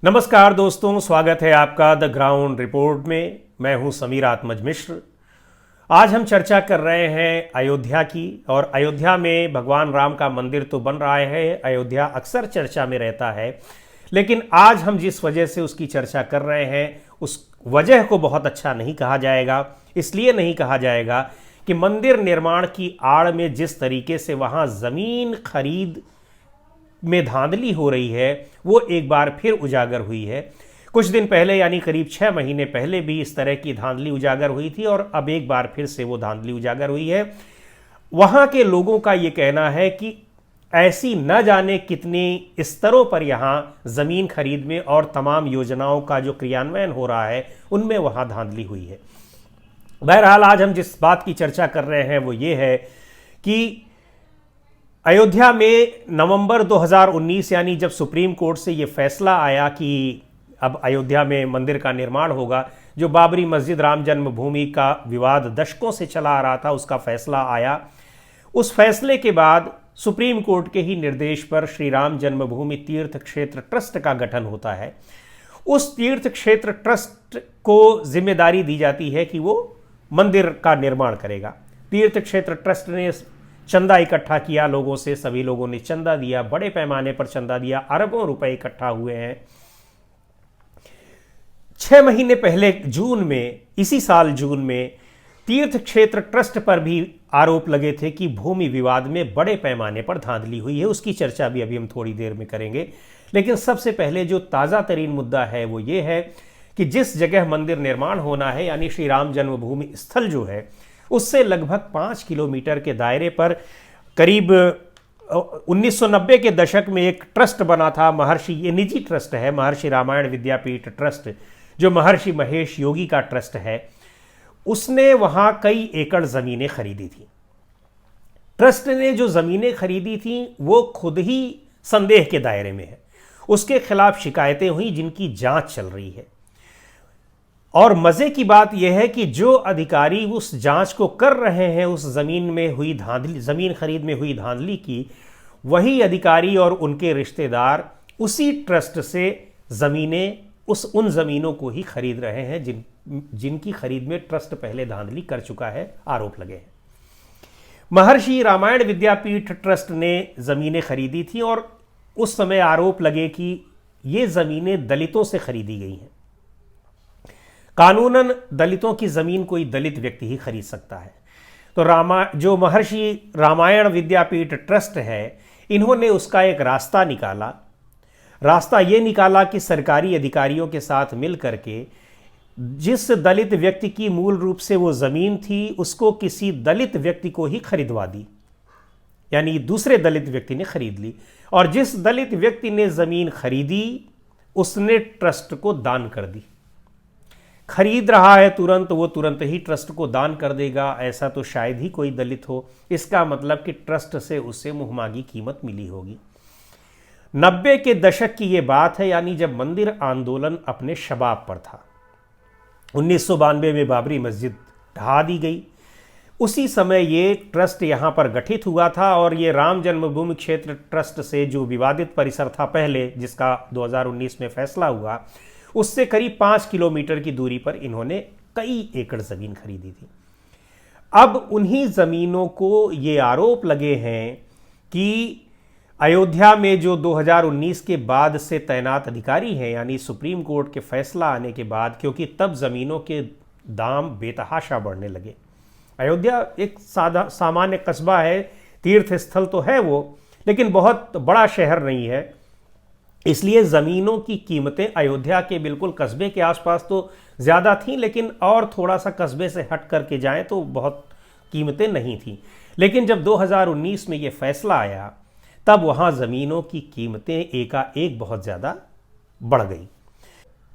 नमस्कार दोस्तों, स्वागत है आपका द ग्राउंड रिपोर्ट में। मैं हूं समीर आत्मज मिश्र। आज हम चर्चा कर रहे हैं अयोध्या की। और अयोध्या में भगवान राम का मंदिर तो बन रहा है, अयोध्या अक्सर चर्चा में रहता है, लेकिन आज हम जिस वजह से उसकी चर्चा कर रहे हैं उस वजह को बहुत अच्छा नहीं कहा जाएगा। इसलिए नहीं कहा जाएगा कि मंदिर निर्माण की आड़ में जिस तरीके से वहाँ ज़मीन खरीद में धांधली हो रही है वो एक बार फिर उजागर हुई है। कुछ दिन पहले यानी करीब 6 महीने पहले भी इस तरह की धांधली उजागर हुई थी और अब एक बार फिर से वो धांधली उजागर हुई है। वहाँ के लोगों का ये कहना है कि ऐसी न जाने कितने स्तरों पर यहाँ ज़मीन खरीद में और तमाम योजनाओं का जो क्रियान्वयन हो रहा है उनमें वहाँ धांधली हुई है। बहरहाल आज हम जिस बात की चर्चा कर रहे हैं वो ये है कि अयोध्या में नवंबर 2019 यानी जब सुप्रीम कोर्ट से ये फैसला आया कि अब अयोध्या में मंदिर का निर्माण होगा, जो बाबरी मस्जिद राम जन्मभूमि का विवाद दशकों से चला आ रहा था उसका फैसला आया। उस फैसले के बाद सुप्रीम कोर्ट के ही निर्देश पर श्री राम जन्मभूमि तीर्थ क्षेत्र ट्रस्ट का गठन होता है। उस तीर्थ क्षेत्र ट्रस्ट को जिम्मेदारी दी जाती है कि वो मंदिर का निर्माण करेगा। तीर्थ क्षेत्र ट्रस्ट ने चंदा इकट्ठा किया लोगों से, सभी लोगों ने चंदा दिया, बड़े पैमाने पर चंदा दिया, अरबों रुपए इकट्ठा हुए हैं। 6 महीने पहले जून में, इसी साल जून में, तीर्थ क्षेत्र ट्रस्ट पर भी आरोप लगे थे कि भूमि विवाद में बड़े पैमाने पर धांधली हुई है। उसकी चर्चा भी अभी हम थोड़ी देर में करेंगे। लेकिन सबसे पहले जो ताज़ा तरीन मुद्दा है वो ये है कि जिस जगह मंदिर निर्माण होना है यानी श्री राम जन्मभूमि स्थल जो है उससे लगभग 5 किलोमीटर के दायरे पर करीब 1990 के दशक में एक ट्रस्ट बना था महर्षि, ये निजी ट्रस्ट है, महर्षि रामायण विद्यापीठ ट्रस्ट, जो महर्षि महेश योगी का ट्रस्ट है। उसने वहाँ कई एकड़ ज़मीनें खरीदी थी। ट्रस्ट ने जो ज़मीनें खरीदी थी वो खुद ही संदेह के दायरे में है। उसके खिलाफ शिकायतें हुई जिनकी जांच चल रही है। और मज़े की बात यह है कि जो अधिकारी उस जांच को कर रहे हैं उस ज़मीन में हुई धांधली, ज़मीन खरीद में हुई धांधली की, वही अधिकारी और उनके रिश्तेदार उसी ट्रस्ट से ज़मीनें, उन ज़मीनों को ही खरीद रहे हैं जिनकी खरीद में ट्रस्ट पहले धांधली कर चुका है, आरोप लगे हैं। महर्षि रामायण विद्यापीठ ट्रस्ट ने ज़मीनें खरीदी थी और उस समय आरोप लगे कि ये ज़मीनें दलितों से खरीदी गई हैं। कानूनन दलितों की ज़मीन कोई दलित व्यक्ति ही खरीद सकता है। तो जो महर्षि रामायण विद्यापीठ ट्रस्ट है, इन्होंने उसका एक रास्ता निकाला। रास्ता ये निकाला कि सरकारी अधिकारियों के साथ मिल करके जिस दलित व्यक्ति की मूल रूप से वो ज़मीन थी उसको किसी दलित व्यक्ति को ही खरीदवा दी, यानी दूसरे दलित व्यक्ति ने खरीद ली। और जिस दलित व्यक्ति ने ज़मीन खरीदी उसने ट्रस्ट को दान कर दी। खरीद रहा है तुरंत, वो तुरंत ही ट्रस्ट को दान कर देगा, ऐसा तो शायद ही कोई दलित हो। इसका मतलब कि ट्रस्ट से उसे मुहमागी कीमत मिली होगी। 90 के दशक की ये बात है, यानी जब मंदिर आंदोलन अपने शबाब पर था। 1992 में बाबरी मस्जिद ढहा दी गई। उसी समय ये ट्रस्ट यहाँ पर गठित हुआ था और ये राम जन्मभूमि क्षेत्र ट्रस्ट से जो विवादित परिसर था पहले, जिसका 2019 में फैसला हुआ, उससे करीब 5 किलोमीटर की दूरी पर इन्होंने कई एकड़ ज़मीन खरीदी थी। अब उन्हीं ज़मीनों को ये आरोप लगे हैं कि अयोध्या में जो 2019 के बाद से तैनात अधिकारी हैं, यानी सुप्रीम कोर्ट के फैसला आने के बाद, क्योंकि तब ज़मीनों के दाम बेतहाशा बढ़ने लगे। अयोध्या एक सामान्य कस्बा है, तीर्थ स्थल तो है वो, लेकिन बहुत बड़ा शहर नहीं है। इसलिए ज़मीनों की कीमतें अयोध्या के बिल्कुल कस्बे के आसपास तो ज़्यादा थीं, लेकिन और थोड़ा सा कस्बे से हट करके जाएं तो बहुत कीमतें नहीं थीं। लेकिन जब 2019 में ये फैसला आया तब वहाँ ज़मीनों की कीमतें एकाएक बहुत ज़्यादा बढ़ गई।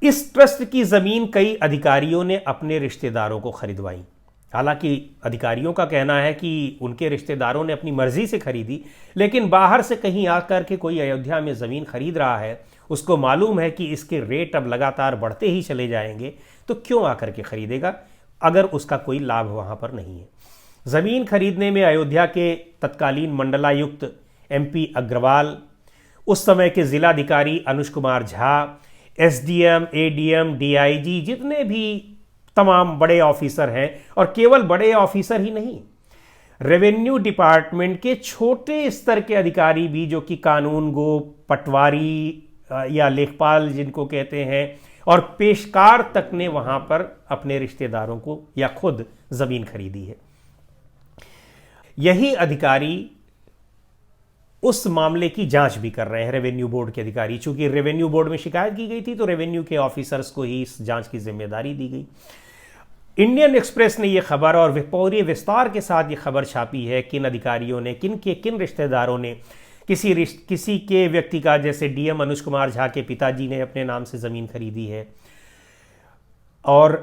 इस ट्रस्ट की ज़मीन कई अधिकारियों ने अपने रिश्तेदारों को खरीदवाई। हालांकि अधिकारियों का कहना है कि उनके रिश्तेदारों ने अपनी मर्जी से खरीदी, लेकिन बाहर से कहीं आकर के कोई अयोध्या में ज़मीन खरीद रहा है, उसको मालूम है कि इसके रेट अब लगातार बढ़ते ही चले जाएंगे, तो क्यों आकर के खरीदेगा अगर उसका कोई लाभ वहाँ पर नहीं है। ज़मीन खरीदने में अयोध्या के तत्कालीन मंडलायुक्त MP अग्रवाल, उस समय के जिलाधिकारी Anuj Kumar Jha, SDM, ADM, DIG, जितने भी तमाम बड़े ऑफिसर हैं, और केवल बड़े ऑफिसर ही नहीं, रेवेन्यू डिपार्टमेंट के छोटे स्तर के अधिकारी भी, जो कि कानून गो, पटवारी या लेखपाल जिनको कहते हैं, और पेशकार तक ने वहां पर अपने रिश्तेदारों को या खुद जमीन खरीदी है। यही अधिकारी उस मामले की जांच भी कर रहे हैं, रेवेन्यू बोर्ड के अधिकारी। चूंकि रेवेन्यू बोर्ड में शिकायत की गई थी तो रेवेन्यू के ऑफिसर्स को ही इस जांच की जिम्मेदारी दी गई। इंडियन एक्सप्रेस ने यह खबर और पूरे विस्तार के साथ ये खबर छापी है किन अधिकारियों ने, किन रिश्तेदारों ने किसी के व्यक्ति का, जैसे डीएम अनुज कुमार झा के पिताजी ने अपने नाम से ज़मीन खरीदी है, और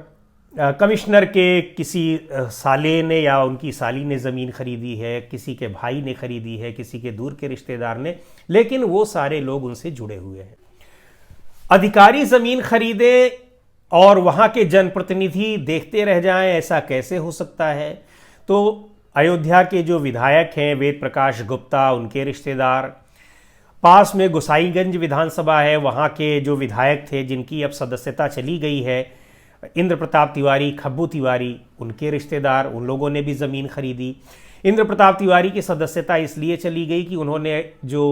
कमिश्नर के किसी साले ने या उनकी साली ने ज़मीन खरीदी है, किसी के भाई ने खरीदी है, किसी के दूर के रिश्तेदार ने, लेकिन वो सारे लोग उनसे जुड़े हुए हैं। अधिकारी ज़मीन खरीदे और वहाँ के जनप्रतिनिधि देखते रह जाएं, ऐसा कैसे हो सकता है? तो अयोध्या के जो विधायक हैं वेद प्रकाश गुप्ता, उनके रिश्तेदार, पास में गोसाईगंज विधानसभा है, वहाँ के जो विधायक थे जिनकी अब सदस्यता चली गई है, इंद्र प्रताप तिवारी, खब्बू तिवारी, उनके रिश्तेदार, उन लोगों ने भी ज़मीन खरीदी। इंद्र प्रताप तिवारी की सदस्यता इसलिए चली गई कि उन्होंने जो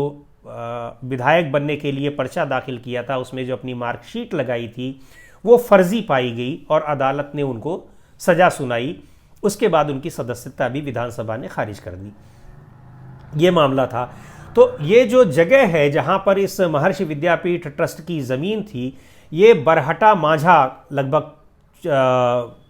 विधायक बनने के लिए पर्चा दाखिल किया था, उसमें जो अपनी मार्कशीट लगाई थी वो फर्जी पाई गई और अदालत ने उनको सज़ा सुनाई। उसके बाद उनकी सदस्यता भी विधानसभा ने खारिज कर दी। ये मामला था। तो ये जो जगह है जहाँ पर इस महर्षि विद्यापीठ ट्रस्ट की ज़मीन थी, ये बरहटा माझा लगभग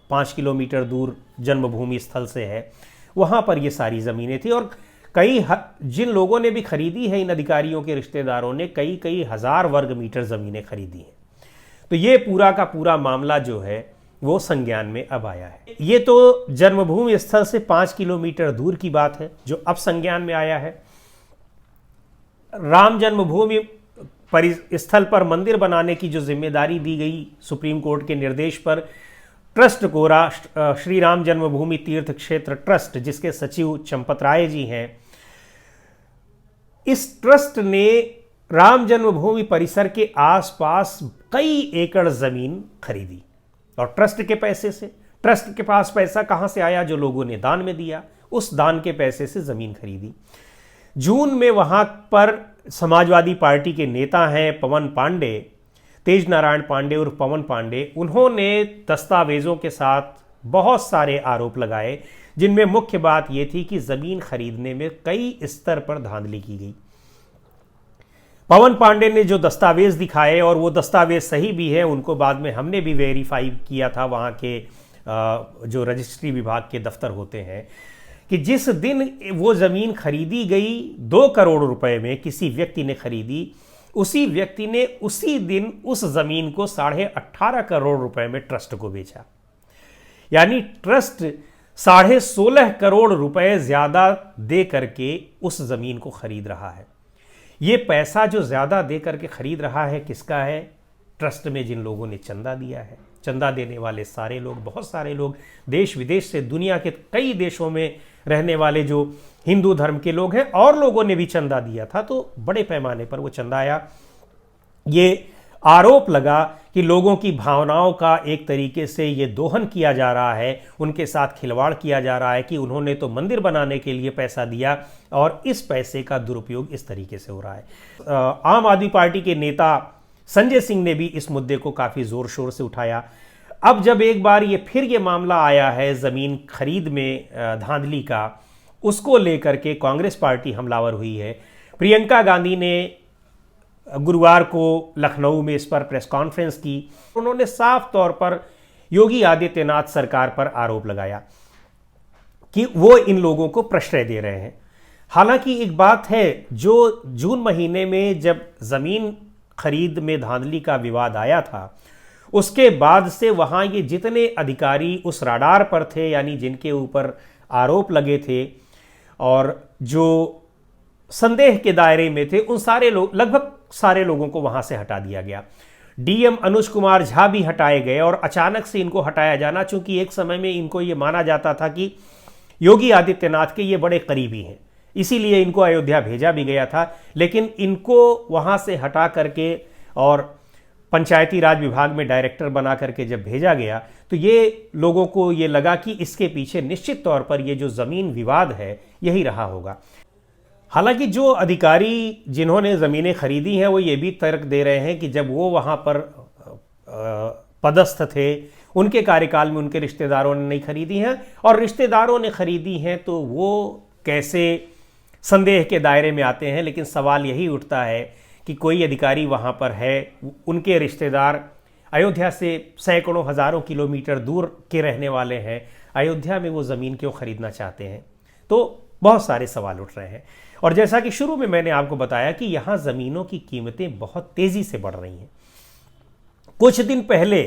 5 किलोमीटर दूर जन्मभूमि स्थल से है। वहाँ पर ये सारी ज़मीनें थी, और जिन लोगों ने भी खरीदी है, इन अधिकारियों के रिश्तेदारों ने कई हज़ार वर्ग मीटर ज़मीनें खरीदी हैं। तो ये पूरा का पूरा मामला जो है वो संज्ञान में अब आया है। ये तो जन्मभूमि स्थल से 5 किलोमीटर दूर की बात है जो अब संज्ञान में आया है। राम जन्मभूमि स्थल पर मंदिर बनाने की जो जिम्मेदारी दी गई सुप्रीम कोर्ट के निर्देश पर ट्रस्ट को, श्री राम जन्मभूमि तीर्थ क्षेत्र ट्रस्ट, जिसके सचिव चंपत राय जी हैं, इस ट्रस्ट ने राम जन्मभूमि परिसर के आसपास कई एकड़ जमीन खरीदी, और ट्रस्ट के पैसे से। ट्रस्ट के पास पैसा कहां से आया? जो लोगों ने दान में दिया, उस दान के पैसे से जमीन खरीदी। जून में वहां पर समाजवादी पार्टी के नेता हैं पवन पांडे, तेज नारायण पांडे और पवन पांडे, उन्होंने दस्तावेजों के साथ बहुत सारे आरोप लगाए, जिनमें मुख्य बात यह थी कि जमीन खरीदने में कई स्तर पर धांधली की गई। पवन पांडे ने जो दस्तावेज दिखाए, और वो दस्तावेज सही भी है, उनको बाद में हमने भी वेरीफाई किया था वहाँ के जो रजिस्ट्री विभाग के दफ्तर होते हैं, कि जिस दिन वो ज़मीन खरीदी गई 2 करोड़ रुपए में किसी व्यक्ति ने खरीदी, उसी व्यक्ति ने उसी दिन उस ज़मीन को 18.5 करोड़ रुपए में ट्रस्ट को बेचा। यानी ट्रस्ट 16.5 करोड़ रुपए ज़्यादा दे करके उस ज़मीन को खरीद रहा है। ये पैसा जो ज़्यादा दे करके खरीद रहा है किसका है? ट्रस्ट में जिन लोगों ने चंदा दिया है। चंदा देने वाले सारे लोग, बहुत सारे लोग, देश विदेश से, दुनिया के कई देशों में रहने वाले जो हिंदू धर्म के लोग हैं, और लोगों ने भी चंदा दिया था। तो बड़े पैमाने पर वो चंदा आया। ये आरोप लगा कि लोगों की भावनाओं का एक तरीके से ये दोहन किया जा रहा है, उनके साथ खिलवाड़ किया जा रहा है कि उन्होंने तो मंदिर बनाने के लिए पैसा दिया और इस पैसे का दुरुपयोग इस तरीके से हो रहा है। आम आदमी पार्टी के नेता संजय सिंह ने भी इस मुद्दे को काफ़ी ज़ोर शोर से उठाया। अब जब एक बार ये मामला आया है ज़मीन खरीद में धांधली का, उसको लेकर के कांग्रेस पार्टी हमलावर हुई है। प्रियंका गांधी ने गुरुवार को लखनऊ में इस पर प्रेस कॉन्फ्रेंस की। उन्होंने साफ तौर पर योगी आदित्यनाथ सरकार पर आरोप लगाया कि वो इन लोगों को प्रश्रय दे रहे हैं। हालांकि एक बात है, जो जून महीने में जब ज़मीन खरीद में धांधली का विवाद आया था, उसके बाद से वहाँ ये जितने अधिकारी उस राडार पर थे, यानी जिनके ऊपर आरोप लगे थे और जो संदेह के दायरे में थे, उन सारे लोग, लगभग सारे लोगों को वहाँ से हटा दिया गया। डीएम अनुज कुमार झा भी हटाए गए, और अचानक से इनको हटाया जाना, चूंकि एक समय में इनको ये माना जाता था कि योगी आदित्यनाथ के ये बड़े करीबी हैं, इसीलिए इनको अयोध्या भेजा भी गया था। लेकिन इनको वहाँ से हटा करके और पंचायती राज विभाग में डायरेक्टर बना करके जब भेजा गया तो ये लोगों को ये लगा कि इसके पीछे निश्चित तौर पर ये जो ज़मीन विवाद है यही रहा होगा। हालांकि जो अधिकारी जिन्होंने ज़मीनें खरीदी हैं वो ये भी तर्क दे रहे हैं कि जब वो वहाँ पर पदस्थ थे उनके कार्यकाल में उनके रिश्तेदारों ने नहीं खरीदी हैं, और रिश्तेदारों ने खरीदी हैं तो वो कैसे संदेह के दायरे में आते हैं। लेकिन सवाल यही उठता है कि कोई अधिकारी वहाँ पर है, उनके रिश्तेदार अयोध्या से सैकड़ों हज़ारों किलोमीटर दूर के रहने वाले हैं, अयोध्या में वो ज़मीन क्यों खरीदना चाहते हैं? तो बहुत सारे सवाल उठ रहे हैं। और जैसा कि शुरू में मैंने आपको बताया कि यहाँ ज़मीनों की कीमतें बहुत तेज़ी से बढ़ रही हैं। कुछ दिन पहले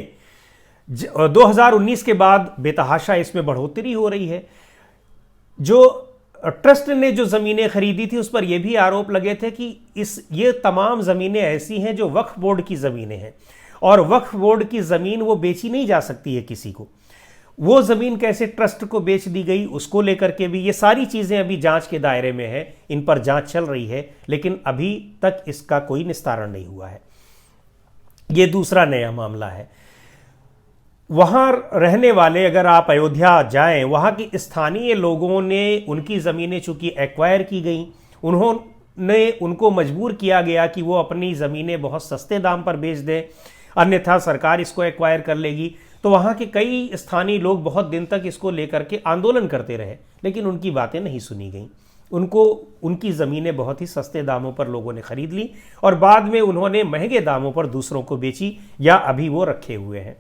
2019 के बाद बेतहाशा इसमें बढ़ोतरी हो रही है। जो ट्रस्ट ने जो ज़मीनें खरीदी थी उस पर यह भी आरोप लगे थे कि ये तमाम ज़मीनें ऐसी हैं जो वक्फ बोर्ड की ज़मीनें हैं, और वक्फ बोर्ड की ज़मीन वो बेची नहीं जा सकती है किसी को। वो ज़मीन कैसे ट्रस्ट को बेच दी गई उसको लेकर के भी ये सारी चीज़ें अभी जांच के दायरे में है, इन पर जांच चल रही है, लेकिन अभी तक इसका कोई निस्तारण नहीं हुआ है। ये दूसरा नया मामला है। वहाँ रहने वाले, अगर आप अयोध्या जाएं, वहाँ की स्थानीय लोगों ने उनकी ज़मीनें चूँकि एक्वायर की गई, उनको मजबूर किया गया कि वो अपनी ज़मीनें बहुत सस्ते दाम पर बेच दें, अन्यथा सरकार इसको एक्वायर कर लेगी। तो वहाँ के कई स्थानीय लोग बहुत दिन तक इसको लेकर के आंदोलन करते रहे, लेकिन उनकी बातें नहीं सुनी गई। उनकी ज़मीनें बहुत ही सस्ते दामों पर लोगों ने ख़रीद ली और बाद में उन्होंने महंगे दामों पर दूसरों को बेची, या अभी वो रखे हुए हैं।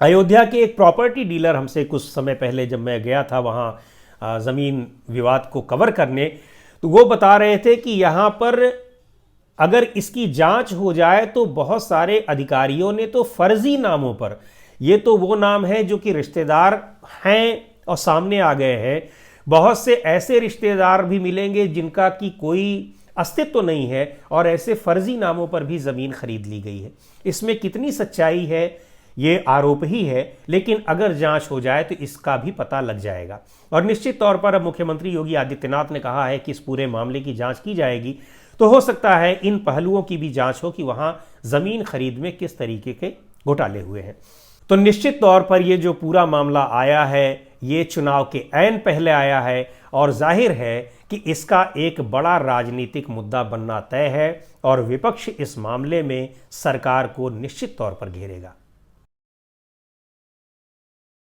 अयोध्या के एक प्रॉपर्टी डीलर हमसे कुछ समय पहले, जब मैं गया था वहाँ ज़मीन विवाद को कवर करने, तो वो बता रहे थे कि यहाँ पर अगर इसकी जांच हो जाए तो बहुत सारे अधिकारियों ने तो फर्जी नामों पर, ये तो वो नाम है जो कि रिश्तेदार हैं और सामने आ गए हैं, बहुत से ऐसे रिश्तेदार भी मिलेंगे जिनका कि कोई अस्तित्व नहीं है और ऐसे फर्जी नामों पर भी ज़मीन खरीद ली गई है। इसमें कितनी सच्चाई है ये आरोप ही है, लेकिन अगर जांच हो जाए तो इसका भी पता लग जाएगा। और निश्चित तौर पर अब मुख्यमंत्री योगी आदित्यनाथ ने कहा है कि इस पूरे मामले की जांच की जाएगी, तो हो सकता है इन पहलुओं की भी जांच हो कि वहाँ ज़मीन खरीद में किस तरीके के घोटाले हुए हैं। तो निश्चित तौर पर ये जो पूरा मामला आया है ये चुनाव के ऐन पहले आया है, और जाहिर है कि इसका एक बड़ा राजनीतिक मुद्दा बनना तय है और विपक्ष इस मामले में सरकार को निश्चित तौर पर घेरेगा।